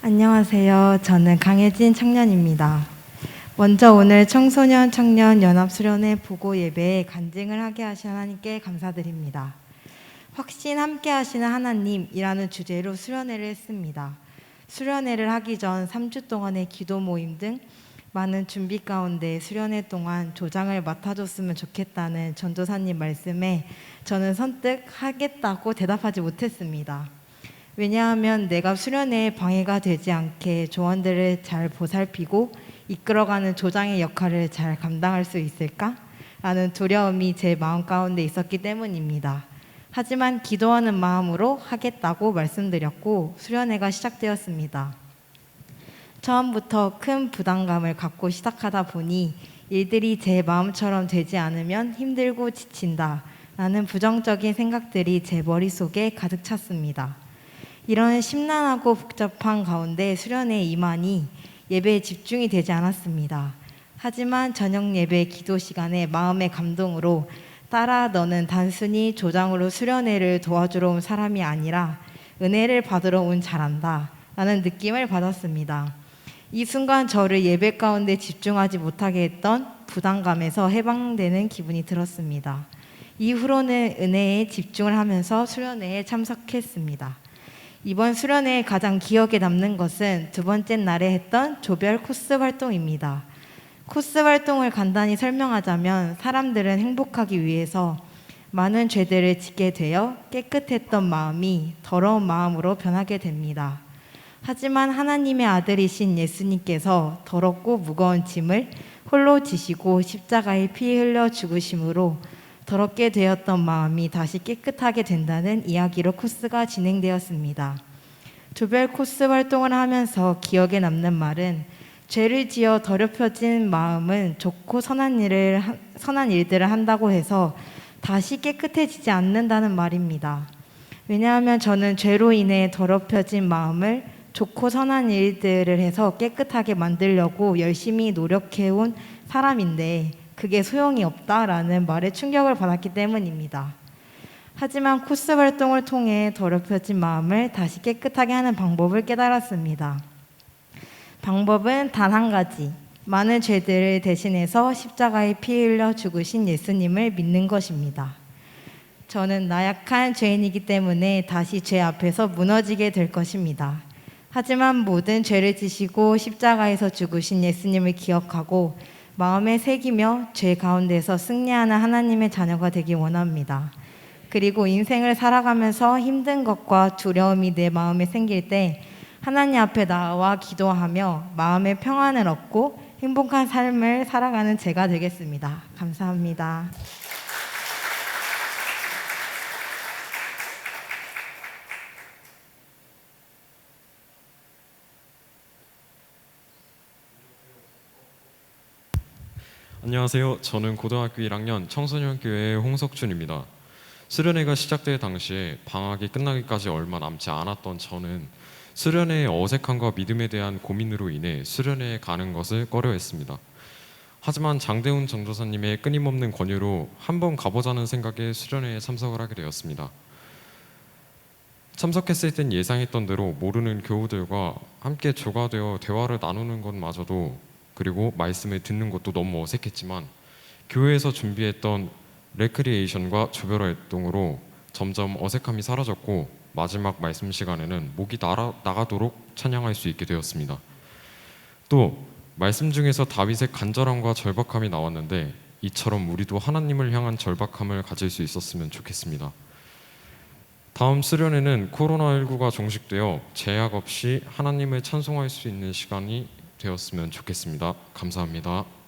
안녕하세요. 저는 강혜진 청년입니다. 먼저 오늘 청소년 청년 연합수련회 보고 예배에 간증을 하게 하신 하나님께 감사드립니다. 확신 함께 하시는 하나님이라는 주제로 수련회를 했습니다. 수련회를 하기 전 3주 동안의 기도 모임 등 많은 준비 가운데 수련회 동안 조장을 맡아줬으면 좋겠다는 전도사님 말씀에 저는 선뜻 하겠다고 대답하지 못했습니다. 왜냐하면 내가 수련회에 방해가 되지 않게 조원들을 잘 보살피고 이끌어가는 조장의 역할을 잘 감당할 수 있을까? 라는 두려움이 제 마음 가운데 있었기 때문입니다. 하지만 기도하는 마음으로 하겠다고 말씀드렸고 수련회가 시작되었습니다. 처음부터 큰 부담감을 갖고 시작하다 보니 일들이 제 마음처럼 되지 않으면 힘들고 지친다 라는 부정적인 생각들이 제 머릿속에 가득 찼습니다. 이런 심란하고 복잡한 가운데 수련회에 임하니 예배에 집중이 되지 않았습니다. 하지만 저녁 예배 기도 시간에 마음의 감동으로 딸아 너는 단순히 조장으로 수련회를 도와주러 온 사람이 아니라 은혜를 받으러 온 자란다 라는 느낌을 받았습니다. 이 순간 저를 예배 가운데 집중하지 못하게 했던 부담감에서 해방되는 기분이 들었습니다. 이후로는 은혜에 집중을 하면서 수련회에 참석했습니다. 이번 수련회에 가장 기억에 남는 것은 두 번째 날에 했던 조별 코스 활동입니다. 코스 활동을 간단히 설명하자면 사람들은 행복하기 위해서 많은 죄들을 짓게 되어 깨끗했던 마음이 더러운 마음으로 변하게 됩니다. 하지만 하나님의 아들이신 예수님께서 더럽고 무거운 짐을 홀로 지시고 십자가에 피 흘려 죽으심으로 더럽게 되었던 마음이 다시 깨끗하게 된다는 이야기로 코스가 진행되었습니다. 조별 코스 활동을 하면서 기억에 남는 말은 죄를 지어 더럽혀진 마음은 좋고 선한 일들을 한다고 해서 다시 깨끗해지지 않는다는 말입니다. 왜냐하면 저는 죄로 인해 더럽혀진 마음을 좋고 선한 일들을 해서 깨끗하게 만들려고 열심히 노력해온 사람인데 그게 소용이 없다라는 말에 충격을 받았기 때문입니다. 하지만 코스 활동을 통해 더럽혀진 마음을 다시 깨끗하게 하는 방법을 깨달았습니다. 방법은 단 한 가지, 많은 죄들을 대신해서 십자가에 피 흘려 죽으신 예수님을 믿는 것입니다. 저는 나약한 죄인이기 때문에 다시 죄 앞에서 무너지게 될 것입니다. 하지만 모든 죄를 지시고 십자가에서 죽으신 예수님을 기억하고 마음에 새기며 죄 가운데서 승리하는 하나님의 자녀가 되기 원합니다. 그리고 인생을 살아가면서 힘든 것과 두려움이 내 마음에 생길 때 하나님 앞에 나와 기도하며 마음의 평안을 얻고 행복한 삶을 살아가는 제가 되겠습니다. 감사합니다. 안녕하세요. 저는 고등학교 1학년 청소년교회 홍석준입니다. 수련회가 시작될 당시에 방학이 끝나기까지 얼마 남지 않았던 저는 수련회의 어색함과 믿음에 대한 고민으로 인해 수련회에 가는 것을 꺼려했습니다. 하지만 장대훈 전도사님의 끊임없는 권유로 한번 가보자는 생각에 수련회에 참석을 하게 되었습니다. 참석했을 땐 예상했던 대로 모르는 교우들과 함께 조가되어 대화를 나누는 것마저도 그리고 말씀을 듣는 것도 너무 어색했지만 교회에서 준비했던 레크리에이션과 조별 활동으로 점점 어색함이 사라졌고 마지막 말씀 시간에는 목이 나가도록 찬양할 수 있게 되었습니다. 또 말씀 중에서 다윗의 간절함과 절박함이 나왔는데 이처럼 우리도 하나님을 향한 절박함을 가질 수 있었으면 좋겠습니다. 다음 수련회는 코로나19가 종식되어 제약 없이 하나님을 찬송할 수 있는 시간이 되었으면 좋겠습니다. 감사합니다.